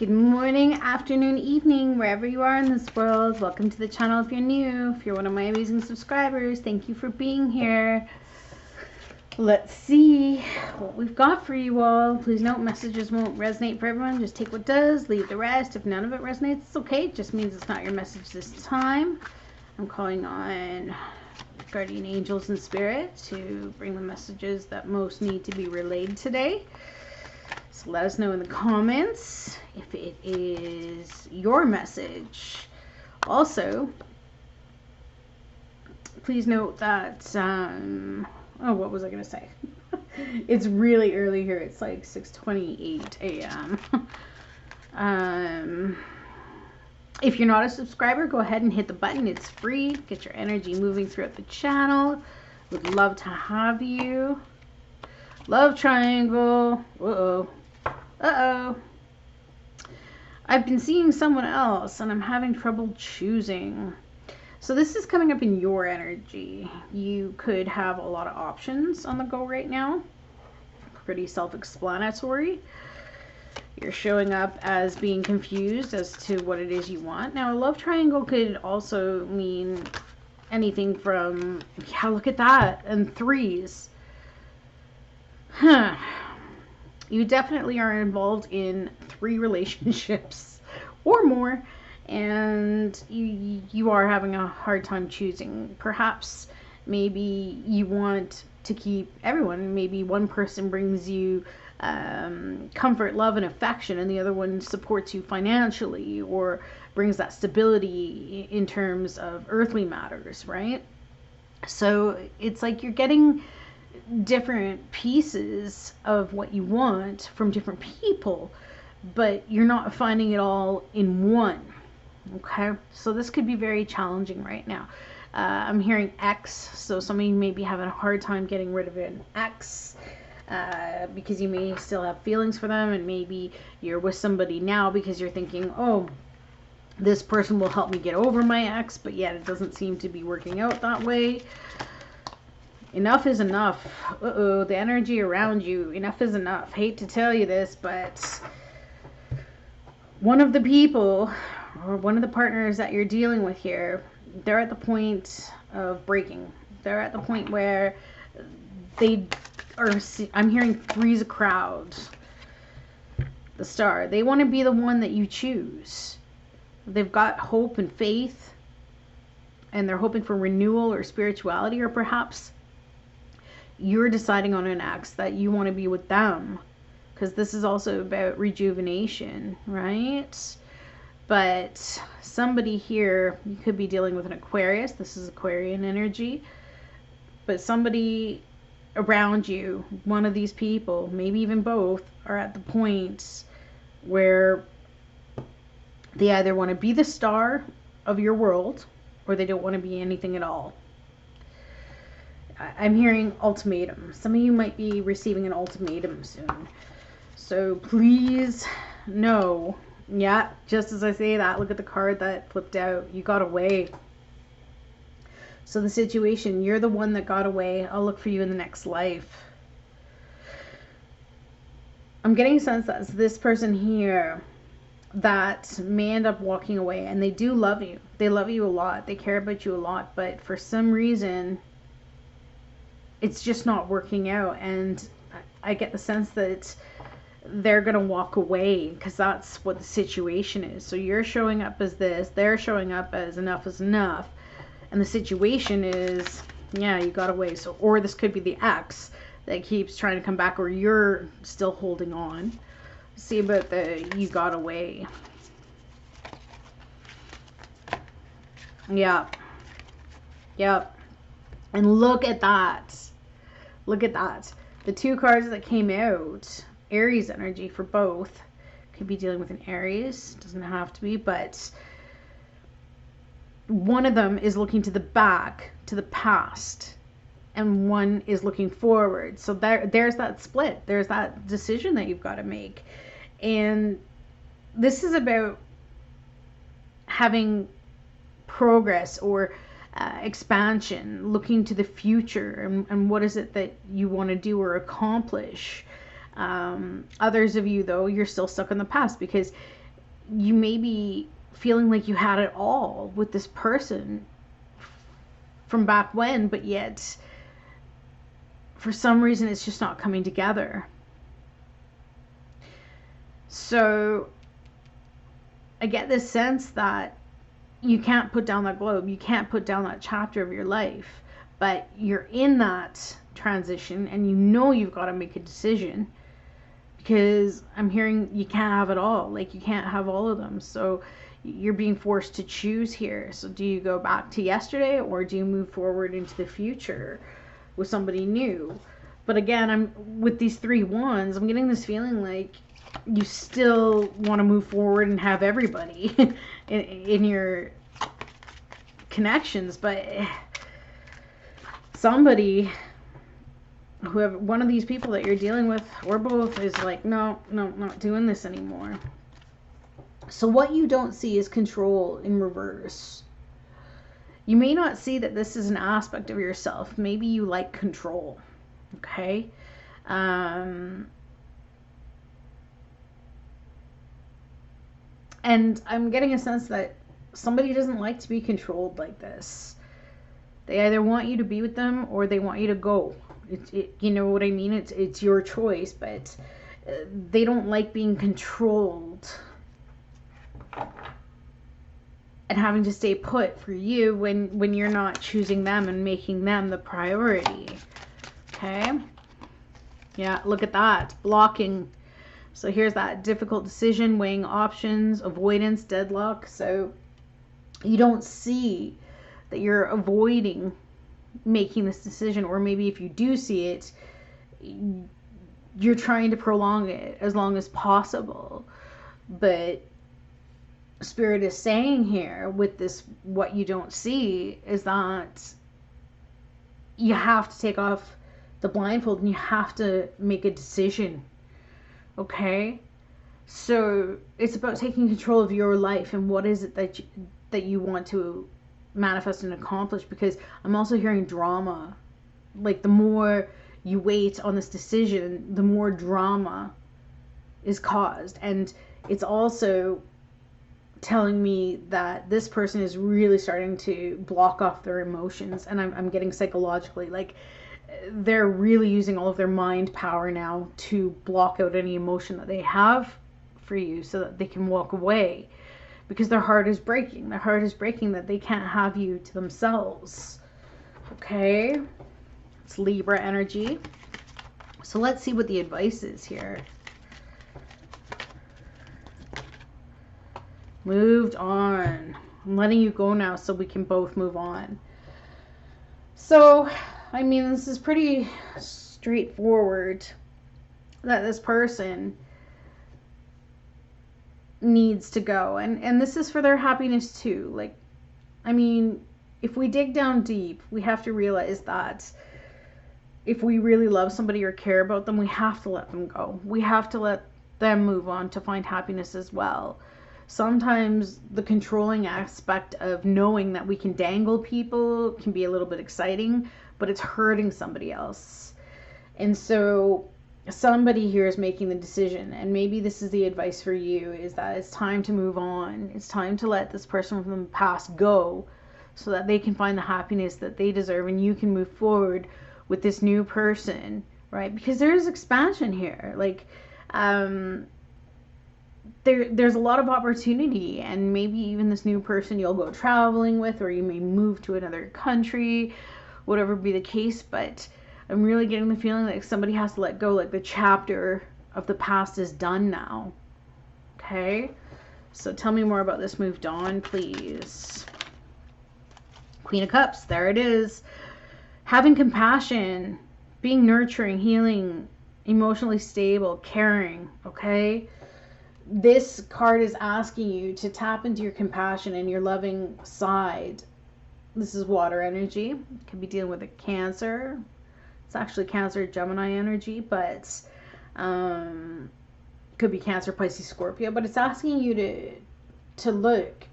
Good morning, afternoon, evening, wherever you are in this world. Welcome to the channel if you're new. If you're one of my amazing subscribers, thank you for being here. Let's see what we've got for you all. Please note, messages won't resonate for everyone. Just take what does, leave the rest. If none of it resonates, it's okay. It just means it's not your message this time. I'm calling on guardian angels and spirit to bring the messages that most need to be relayed today. So let us know in the comments if it is your message. Also, please note that, oh, what was I going to say? It's really early here. It's like 6:28 a.m. If you're not a subscriber, go ahead and hit the button. It's free. Get your energy moving throughout the channel. Would love to have you. Love triangle. Uh-oh. Uh-oh. I've been seeing someone else and I'm having trouble choosing. So this is coming up in your energy. You could have a lot of options on the go right now. Pretty self-explanatory. You're showing up as being confused as to what it is you want. Now, a love triangle could also mean anything from, yeah, look at that, and threes. Huh. You definitely are involved in 3 relationships or more, and you are having a hard time choosing. Perhaps maybe you want to keep everyone. Maybe one person brings you comfort, love, and affection, and the other one supports you financially or brings that stability in terms of earthly matters, right? So it's like you're getting different pieces of what you want from different people, but you're not finding it all in one. Okay, so this could be very challenging right now. I'm hearing ex, so some of you may be having a hard time getting rid of an ex because you may still have feelings for them, and maybe you're with somebody now because you're thinking, oh, this person will help me get over my ex, but yet it doesn't seem to be working out that way. Enough is enough. Uh-oh, the energy around you. Enough is enough. Hate to tell you this, but one of the people or one of the partners that you're dealing with here, they're at the point of breaking. They're at the point where they are, I'm hearing three's a crowd. The star. They want to be the one that you choose. They've got hope and faith, and they're hoping for renewal or spirituality, or perhaps you're deciding on an ex that you want to be with them, because this is also about rejuvenation, right? But somebody here, you could be dealing with an Aquarius. This is Aquarian energy. But somebody around you, one of these people, maybe even both, are at the point where they either want to be the star of your world or they don't want to be anything at all. I'm hearing ultimatum. Some of you might be receiving an ultimatum soon. So please know, yeah, just as I say that, look at the card that flipped out. You got away. So the situation, you're the one that got away. I'll look for you in the next life. I'm getting a sense that it's this person here that may end up walking away, and they do love you. They love you a lot. They care about you a lot, but for some reason, it's just not working out, and I get the sense that they're going to walk away because that's what the situation is. So you're showing up as this, they're showing up as enough is enough, and the situation is, yeah, you got away. So, or this could be the ex that keeps trying to come back, or you're still holding on. See about the you got away. Yep. Yep. And look at that. Look at that. The 2 cards that came out, Aries energy for both. Could be dealing with an Aries. Doesn't have to be, but one of them is looking to the back, to the past, and one is looking forward. So there's that split. There's that decision that you've got to make. And this is about having progress or expansion, looking to the future, and what is it that you want to do or accomplish. Others of you, though, you're still stuck in the past because you may be feeling like you had it all with this person from back when, but yet for some reason it's just not coming together. So I get this sense that you can't put down that globe, you can't put down that chapter of your life, but you're in that transition and you know you've got to make a decision, because I'm hearing you can't have it all. Like, you can't have all of them. So you're being forced to choose here. So do you go back to yesterday, or do you move forward into the future with somebody new? But again, I'm with these 3 wands, I'm getting this feeling like you still want to move forward and have everybody in your connections, but somebody, whoever, one of these people that you're dealing with, or both, is like, no, not doing this anymore. So what you don't see is control in reverse. You may not see that this is an aspect of yourself. Maybe you like control. Okay. And I'm getting a sense that somebody doesn't like to be controlled like this. They either want you to be with them or they want you to go. You know what I mean? It's your choice, but they don't like being controlled and having to stay put for you when you're not choosing them and making them the priority. Okay? Yeah, look at that. Blocking. So here's that difficult decision, weighing options, avoidance, deadlock. So you don't see that you're avoiding making this decision, or maybe if you do see it, you're trying to prolong it as long as possible. But Spirit is saying here with this, what you don't see is that you have to take off the blindfold and you have to make a decision. Okay? So it's about taking control of your life and what is it that you want to manifest and accomplish, because I'm also hearing drama. Like, the more you wait on this decision, the more drama is caused. And it's also telling me that this person is really starting to block off their emotions, and I'm getting psychologically, like, they're really using all of their mind power now to block out any emotion that they have for you so that they can walk away, because their heart is breaking. Their heart is breaking that they can't have you to themselves. Okay? It's Libra energy. So let's see what the advice is here. Moved on. I'm letting you go now so we can both move on. So, I mean, this is pretty straightforward, that this person needs to go. And this is for their happiness too. Like, I mean, if we dig down deep, we have to realize that if we really love somebody or care about them, we have to let them go. We have to let them move on to find happiness as well. Sometimes the controlling aspect of knowing that we can dangle people can be a little bit exciting, but it's hurting somebody else. And so somebody here is making the decision, and maybe this is the advice for you, is that it's time to move on. It's time to let this person from the past go so that they can find the happiness that they deserve, and you can move forward with this new person, right? Because there's expansion here. Like, there's a lot of opportunity, and maybe even this new person you'll go traveling with, or you may move to another country, whatever be the case. But I'm really getting the feeling like somebody has to let go, like the chapter of the past is done now. Okay? So tell me more about this moved on, please. Queen of Cups, there it is. Having compassion, being nurturing, healing, emotionally stable, caring, okay? This card is asking you to tap into your compassion and your loving side. This is water energy. It could be dealing with a Cancer. It's actually Cancer, Gemini energy, but could be Cancer, Pisces, Scorpio. But it's asking you to look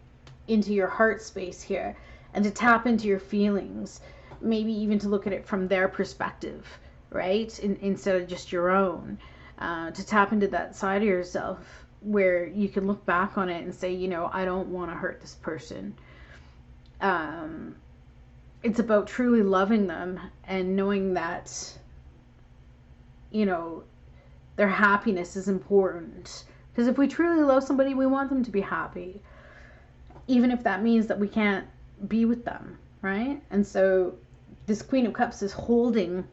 into your heart space here and to tap into your feelings. Maybe even to look at it from their perspective, right? Instead of just your own. To tap into that side of yourself where you can look back on it and say, you know, I don't want to hurt this person. It's about truly loving them and knowing that, you know, their happiness is important. Because if we truly love somebody, we want them to be happy, even if that means that we can't be with them, right? And so this Queen of Cups is holding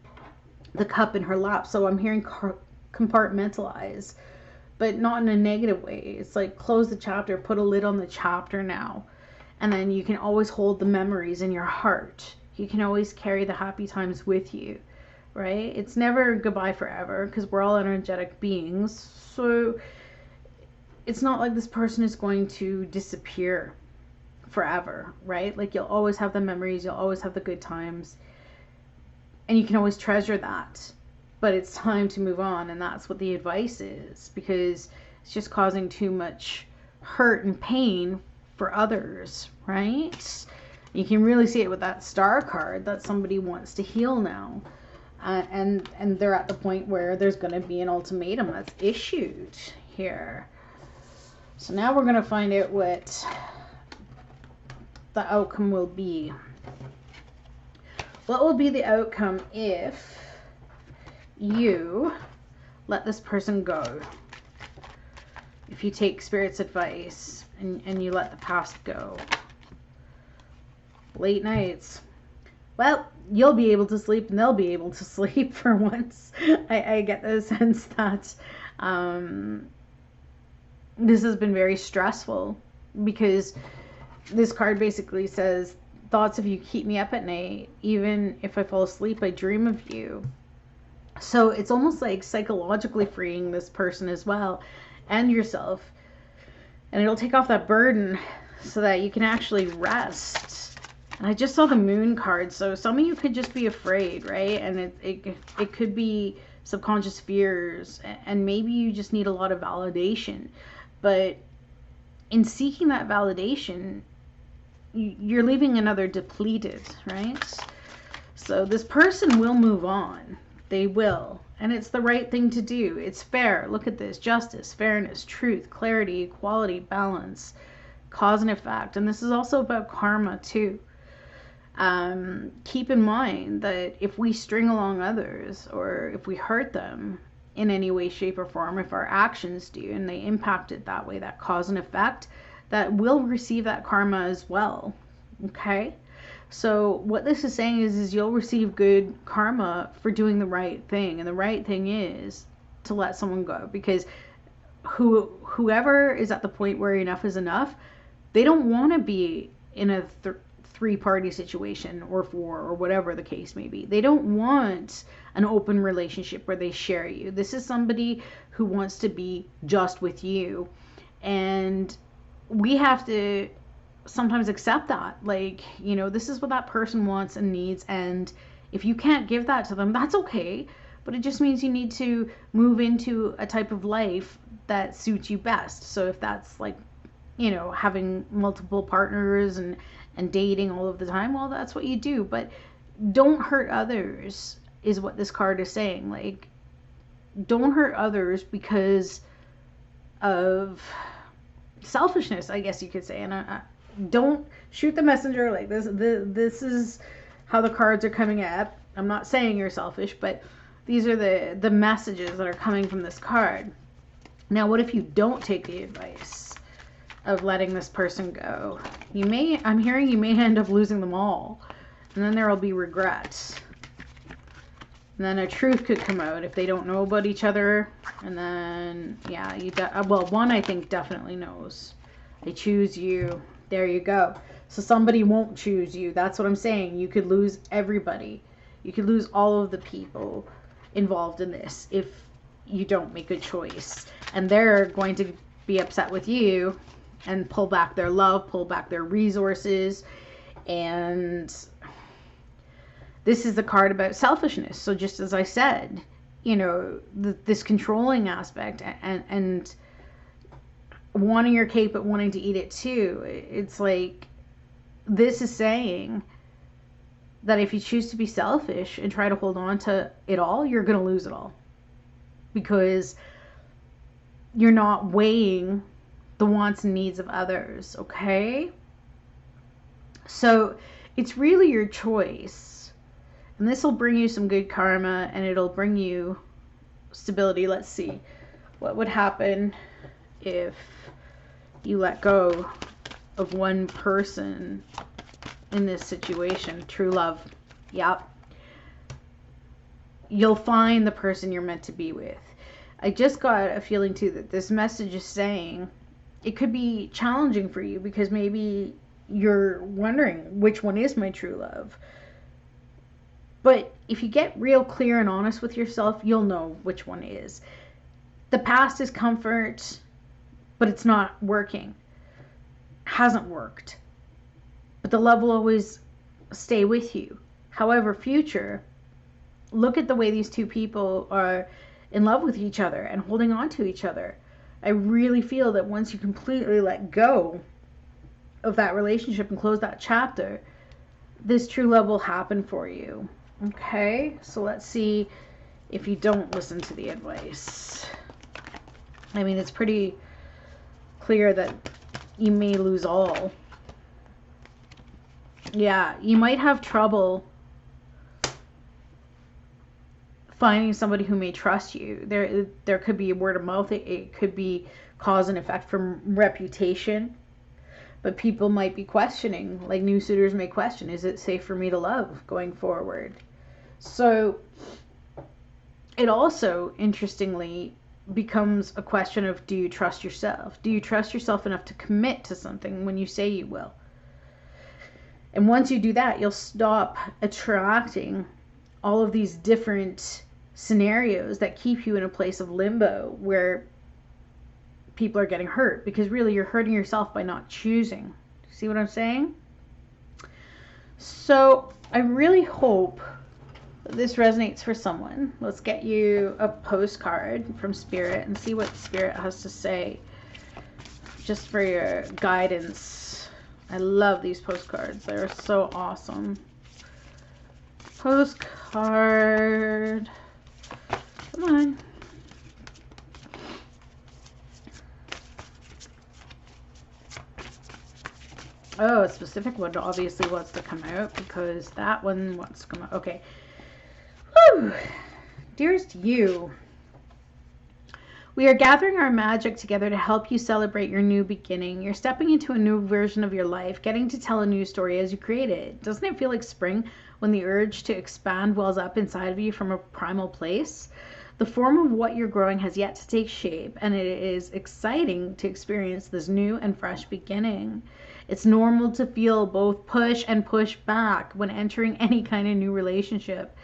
the cup in her lap. So I'm hearing compartmentalize, but not in a negative way. It's like close the chapter, put a lid on the chapter now. And then you can always hold the memories in your heart. You can always carry the happy times with you, right? It's never goodbye forever because we're all energetic beings. So it's not like this person is going to disappear forever, right? Like you'll always have the memories, you'll always have the good times, and you can always treasure that. But it's time to move on, and that's what the advice is, because it's just causing too much hurt and pain for others, right? You can really see it with that Star card that somebody wants to heal now. And they're at the point where there's going to be an ultimatum that's issued here. So now we're going to find out what the outcome will be. What will be the outcome if you let this person go? If you take Spirit's advice and you let the past go. Late nights. Well, you'll be able to sleep and they'll be able to sleep for once. I get the sense that this has been very stressful, because this card basically says, thoughts of you keep me up at night. Even if I fall asleep, I dream of you. So it's almost like psychologically freeing this person as well, and yourself. And it'll take off that burden so that you can actually rest. And I just saw the Moon card, so some of you could just be afraid, right? And it could be subconscious fears, and maybe you just need a lot of validation. But in seeking that validation, you're leaving another depleted, right? So this person will move on. They will. And it's the right thing to do. It's fair. Look at this. Justice, fairness, truth, clarity, equality, balance, cause and effect. And this is also about karma too. Keep in mind that if we string along others, or if we hurt them in any way, shape, or form, if our actions do and they impact it that way, that cause and effect, that will receive that karma as well. Okay? So what this is saying is you'll receive good karma for doing the right thing. And the right thing is to let someone go, because whoever is at the point where enough is enough, they don't want to be in a three-party situation, or four, or whatever the case may be. They don't want an open relationship where they share you. This is somebody who wants to be just with you. And we have to sometimes accept that. Like, you know, this is what that person wants and needs. And if you can't give that to them, that's okay. But it just means you need to move into a type of life that suits you best. So if that's like, you know, having multiple partners and dating all of the time, well, that's what you do. But don't hurt others is what this card is saying. Like, don't hurt others because of selfishness, I guess you could say. And I don't shoot the messenger like this. This is how the cards are coming up. I'm not saying you're selfish, but these are the messages that are coming from this card. Now, what if you don't take the advice of letting this person go? I'm hearing you may end up losing them all, and then there will be regrets. And then a truth could come out if they don't know about each other. And then, yeah, well, one I think definitely knows. They choose you. There you go. So somebody won't choose you. That's what I'm saying. You could lose everybody. You could lose all of the people involved in this if you don't make a choice. And they're going to be upset with you and pull back their love, pull back their resources. And this is the card about selfishness. So just as I said, you know, this controlling aspect and wanting your cake but wanting to eat it too. It's like, this is saying that if you choose to be selfish and try to hold on to it all, you're going to lose it all. Because you're not weighing the wants and needs of others, okay? So it's really your choice. And this will bring you some good karma, and it'll bring you stability. Let's see. What would happen if you let go of one person in this situation? True love. Yep. You'll find the person you're meant to be with. I just got a feeling too that this message is saying it could be challenging for you because maybe you're wondering which one is my true love. But if you get real clear and honest with yourself, you'll know which one is. The past is comfort, but it's not working. Hasn't worked. But the love will always stay with you. However, future, look at the way these two people are in love with each other and holding on to each other. I really feel that once you completely let go of that relationship and close that chapter, this true love will happen for you. Okay, so let's see if you don't listen to the advice. I mean, it's pretty clear that you may lose all. Yeah, you might have trouble finding somebody who may trust you. There could be a word of mouth. It could be cause and effect from reputation. But people might be questioning, like new suitors may question, is it safe for me to love going forward? So it also, interestingly, becomes a question of, do you trust yourself? Do you trust yourself enough to commit to something when you say you will? And once you do that, you'll stop attracting all of these different scenarios that keep you in a place of limbo where people are getting hurt, because really you're hurting yourself by not choosing. See what I'm saying? So I really hope this resonates for someone. Let's get you a postcard from Spirit and see what Spirit has to say just for your guidance. I love these postcards. They're so awesome. Postcard. Come on. Oh, a specific one obviously wants to come out because that one wants to come out. Okay. Whew. Dearest you, we are gathering our magic together to help you celebrate your new beginning. You're stepping into a new version of your life, getting to tell a new story as you create it. Doesn't it feel like spring when the urge to expand wells up inside of you from a primal place? The form of what you're growing has yet to take shape, and it is exciting to experience this new and fresh beginning. It's normal to feel both push and push back when entering any kind of new relationship.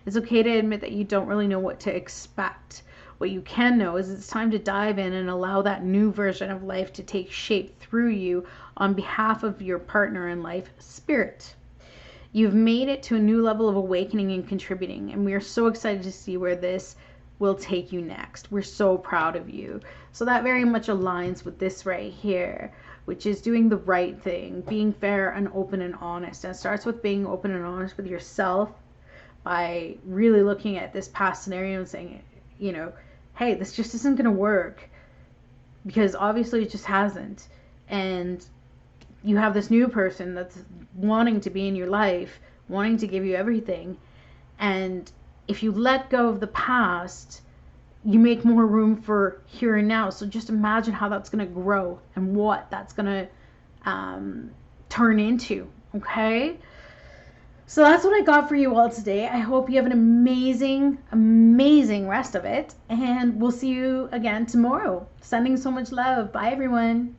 It's okay to admit that you don't really know what to expect. What you can know is it's time to dive in and allow that new version of life to take shape through you on behalf of your partner in life, Spirit. You've made it to a new level of awakening and contributing, and we are so excited to see where this will take you next. We're so proud of you. So that very much aligns with this right here, which is doing the right thing, being fair and open and honest. And it starts with being open and honest with yourself by really looking at this past scenario and saying, you know, hey, this just isn't going to work, because obviously it just hasn't. And you have this new person that's wanting to be in your life, wanting to give you everything. And if you let go of the past, you make more room for here and now. So just imagine how that's going to grow and what that's going to turn into. Okay? So that's what I got for you all today. I hope you have an amazing, amazing rest of it. And we'll see you again tomorrow. Sending so much love. Bye, everyone.